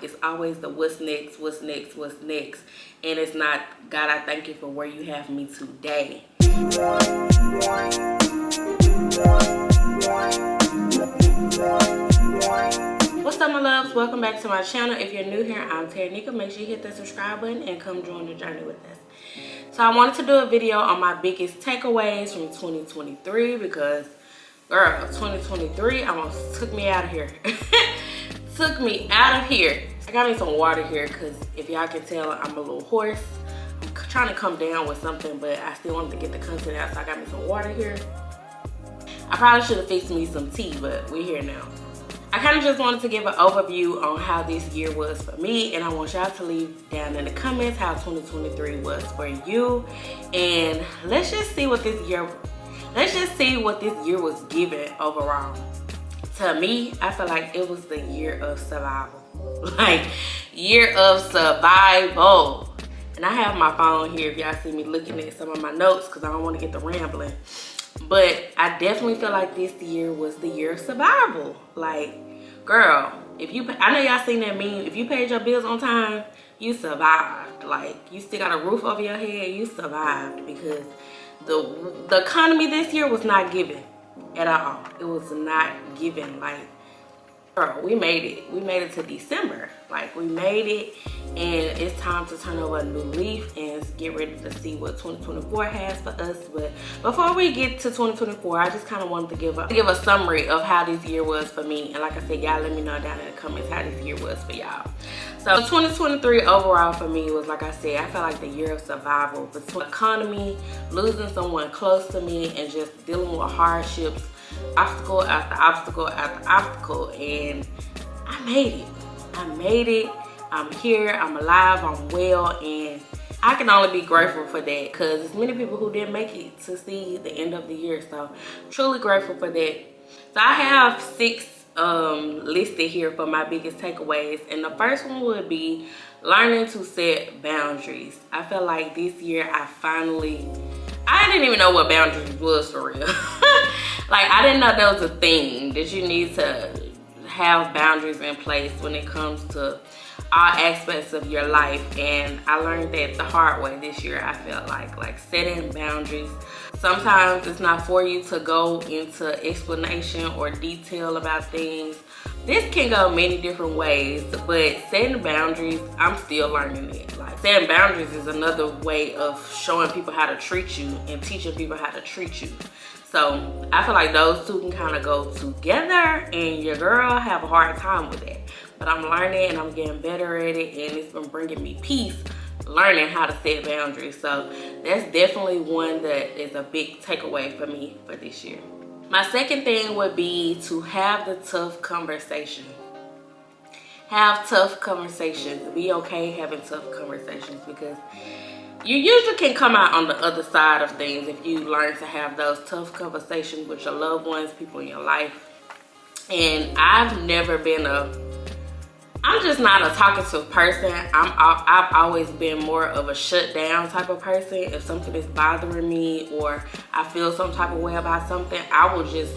it's always the what's next, what's next, what's next. And it's not, God, I thank you for where you have me today. What's up, my loves? Welcome back to my channel. If you're new here, I'm Tanika. Make sure you hit the subscribe button and come join the journey with us. So I wanted to do a video on my biggest takeaways from 2023 because, girl, 2023 almost took me out of here. Took me out of here. I got me some water here because if y'all can tell, I'm a little hoarse. I'm trying to come down with something, but I still wanted to get the content out, so I got me some water here. I probably should have fixed me some tea, but we're here now. I kind of just wanted to give an overview on how this year was for me, and I want y'all to leave down in the comments how 2023 was for you. And let's just see what this year was giving overall. To me, I feel like it was the year of survival. Like, year of survival. And I have my phone here if y'all see me looking at some of my notes because I don't want to get the rambling. But I definitely feel like this year was the year of survival. Like, girl, I know y'all seen that meme, if you paid your bills on time, you survived. Like, you still got a roof over your head, you survived, because the economy this year was not giving at all. It was not giving. Like, girl, we made it. We made it to December. Like, we made it, and it's time to turn over a new leaf and get ready to see what 2024 has for us. But before we get to 2024, I just kind of wanted to give a summary of how this year was for me. And like I said, y'all let me know down in the comments how this year was for y'all. So 2023 overall for me was, like I said, I felt like the year of survival. Between economy, losing someone close to me, and just dealing with hardships, obstacle after obstacle after obstacle, and I made it. I made it. I'm here. I'm alive. I'm well, and I can only be grateful for that because there's many people who didn't make it to see the end of the year. So truly grateful for that. So I have 6 listed here for my biggest takeaways, and the first one would be learning to set boundaries. I feel like this year I didn't even know what boundaries was for real. Like, I didn't know that was a thing, that you need to have boundaries in place when it comes to all aspects of your life. And I learned that the hard way this year. I felt like setting boundaries. Sometimes it's not for you to go into explanation or detail about things. This can go many different ways, but setting boundaries, I'm still learning it. Like, setting boundaries is another way of showing people how to treat you and teaching people how to treat you. So I feel like those two can kind of go together, and your girl have a hard time with that. But I'm learning and I'm getting better at it, and it's been bringing me peace learning how to set boundaries. So that's definitely one that is a big takeaway for me for this year. My second thing would be to have the tough conversation. Have tough conversations. Be okay having tough conversations, because you usually can come out on the other side of things if you learn to have those tough conversations with your loved ones, people in your life. And I'm just not a talkative person. I've always been more of a shut down type of person. If something is bothering me or I feel some type of way about something, I will just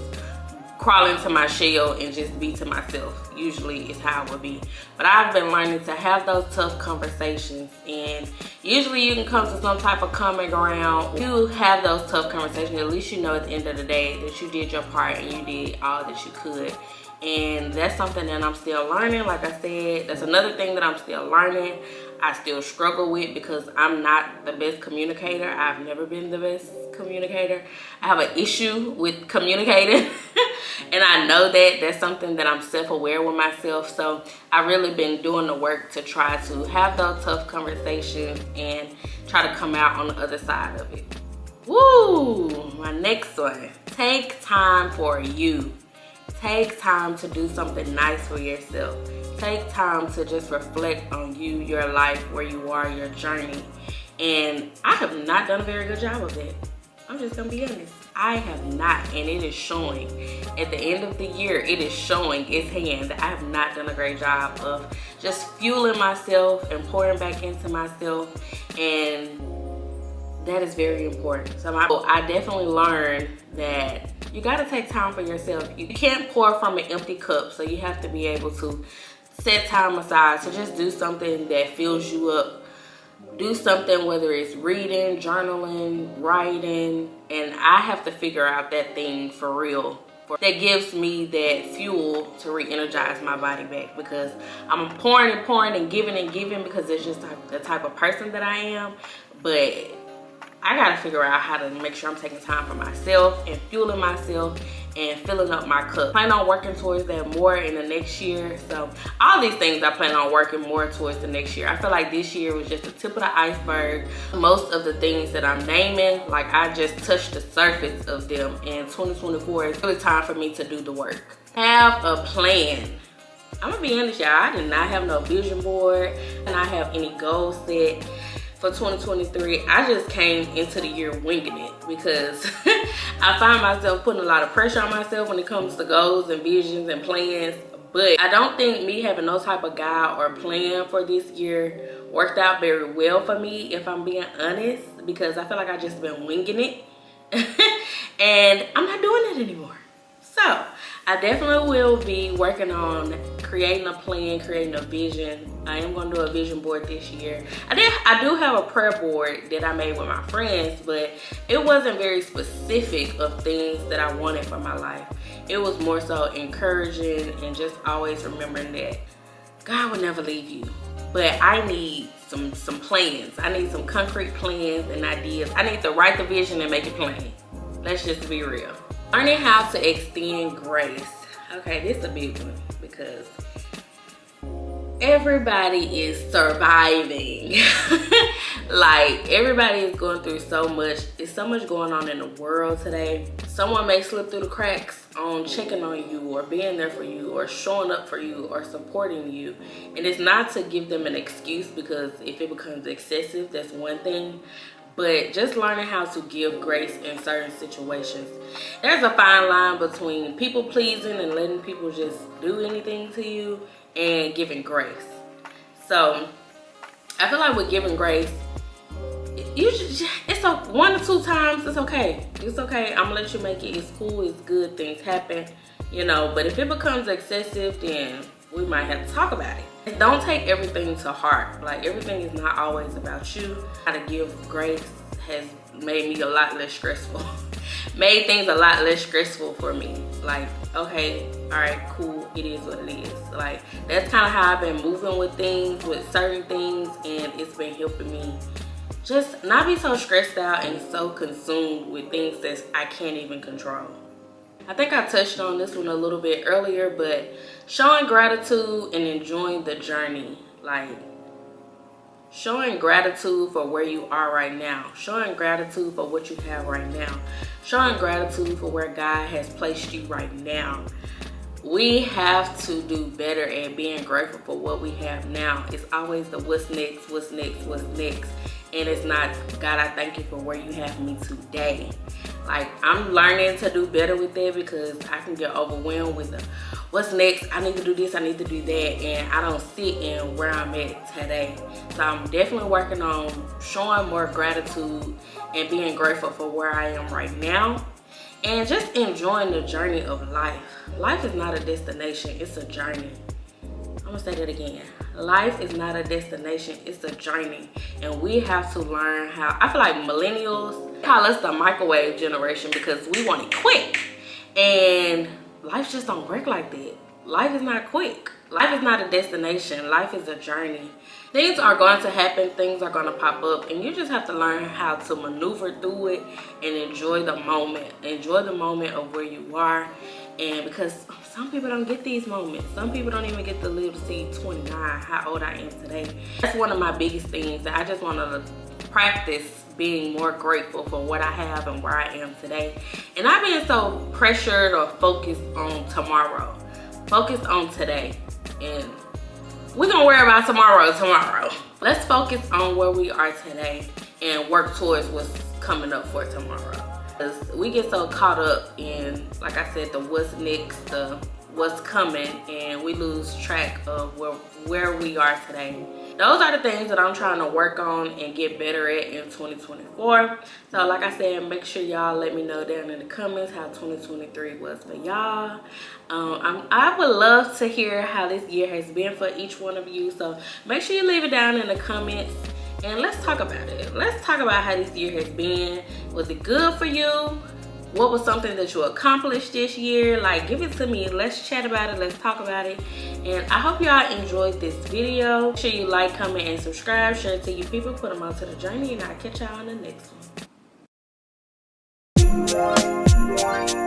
crawl into my shell and just be to myself. Usually is how it would be. But I've been learning to have those tough conversations, and usually you can come to some type of common ground. You have those tough conversations, at least you know at the end of the day that you did your part and you did all that you could. And that's something that I'm still learning. Like I said, that's another thing that I'm still learning. I still struggle with because I'm not the best communicator. I've never been the best communicator. I have an issue with communicating. And I know that that's something that I'm self-aware with myself. So I've really been doing the work to try to have those tough conversations and try to come out on the other side of it. Woo! My next one. Take time for you. Take time to do something nice for yourself. Take time to just reflect on you, your life, where you are, your journey. And I have not done a very good job of that. I'm just gonna be honest. I have not, and it is showing. At the end of the year, it is showing its hand that I have not done a great job of just fueling myself and pouring back into myself, and that is very important. So I definitely learned that you gotta take time for yourself. You can't pour from an empty cup, so you have to be able to set time aside to just do something that fills you up. Do something, whether it's reading, journaling, writing, and I have to figure out that thing for real. That gives me that fuel to re-energize my body back, because I'm pouring and pouring and giving because it's just the type of person that I am. But I gotta figure out how to make sure I'm taking time for myself and fueling myself and filling up my cup. I plan on working towards that more in the next year. So all these things I plan on working more towards the next year. I feel like this year was just the tip of the iceberg. Most of the things that I'm naming, like I just touched the surface of them. And 2024 is really time for me to do the work. Have a plan. I'm gonna be honest, y'all, I did not have no vision board and I have any goals set for 2023. I just came into the year winging it because I find myself putting a lot of pressure on myself when it comes to goals and visions and plans. But I don't think me having no type of guide or plan for this year worked out very well for me, if I'm being honest, because I feel like I just been winging it and I'm not doing it anymore. So I definitely will be working on creating a plan, creating a vision. I am going to do a vision board this year. I do have a prayer board that I made with my friends, but it wasn't very specific of things that I wanted for my life. It was more so encouraging and just always remembering that God will never leave you. But I need some plans. I need some concrete plans and ideas. I need to write the vision and make it plain. Let's just be real. Learning how to extend grace. Okay, this is a big one because everybody is surviving. Like, everybody is going through so much. There's so much going on in the world today. Someone may slip through the cracks on checking on you or being there for you or showing up for you or supporting you. And it's not to give them an excuse, because if it becomes excessive, that's one thing. But just learning how to give grace in certain situations. There's a fine line between people pleasing and letting people just do anything to you and giving grace. So I feel like with giving grace, it's a 1 or 2 times, it's okay. It's okay. I'm gonna let you make it. It's cool, it's good, things happen, you know. But if it becomes excessive, then we might have to talk about it. Don't take everything to heart. Like, everything is not always about you. How to give grace has made me a lot less stressful. Made things a lot less stressful for me. Like, okay, all right, cool, it is what it is. Like, that's kind of how I've been moving with things, with certain things, and it's been helping me just not be so stressed out and so consumed with things that I can't even control. I think I touched on this one a little bit earlier, but showing gratitude and enjoying the journey. Like, showing gratitude for where you are right now. Showing gratitude for what you have right now. Showing gratitude for where God has placed you right now. We have to do better at being grateful for what we have now. It's always the what's next, what's next, what's next. And it's not, God, I thank you for where you have me today. Like, I'm learning to do better with that, because I can get overwhelmed with the what's next, I need to do this, I need to do that, and I don't sit in where I'm at today. So I'm definitely working on showing more gratitude and being grateful for where I am right now, and just enjoying the journey of life. Life is not a destination, it's a journey. I'm gonna say that again. Life is not a destination, it's a journey. And we have to learn how, I feel like millennials call us the microwave generation, because we want it quick. And life just don't work like that. Life is not quick. Life is not a destination, life is a journey. Things are going to happen, things are going to pop up, and you just have to learn how to maneuver through it and enjoy the moment. Enjoy the moment of where you are. And because some people don't get these moments. Some people don't even get to live to see 29, how old I am today. That's one of my biggest things, that I just want to practice being more grateful for what I have and where I am today. And I've been so pressured or focused on tomorrow. Focused on today. And we're gonna worry about tomorrow. Let's focus on where we are today and work towards what's coming up for tomorrow. Because we get so caught up in, like I said, the what's next, the what's coming, and we lose track of where we are today those are the things that I'm trying to work on and get better at in 2024. So like I said, make sure y'all let me know down in the comments how 2023 was for y'all. I would love to hear how this year has been for each one of you. So make sure you leave it down in the comments and let's talk about it. Let's talk about how this year has been. Was it good for you? What was something that you accomplished this year? Like, give it to me. Let's chat about it. Let's talk about it. And I hope y'all enjoyed this video. Make sure you like, comment, and subscribe. Share it to your people. Put them on to the journey. And I'll catch y'all on the next one.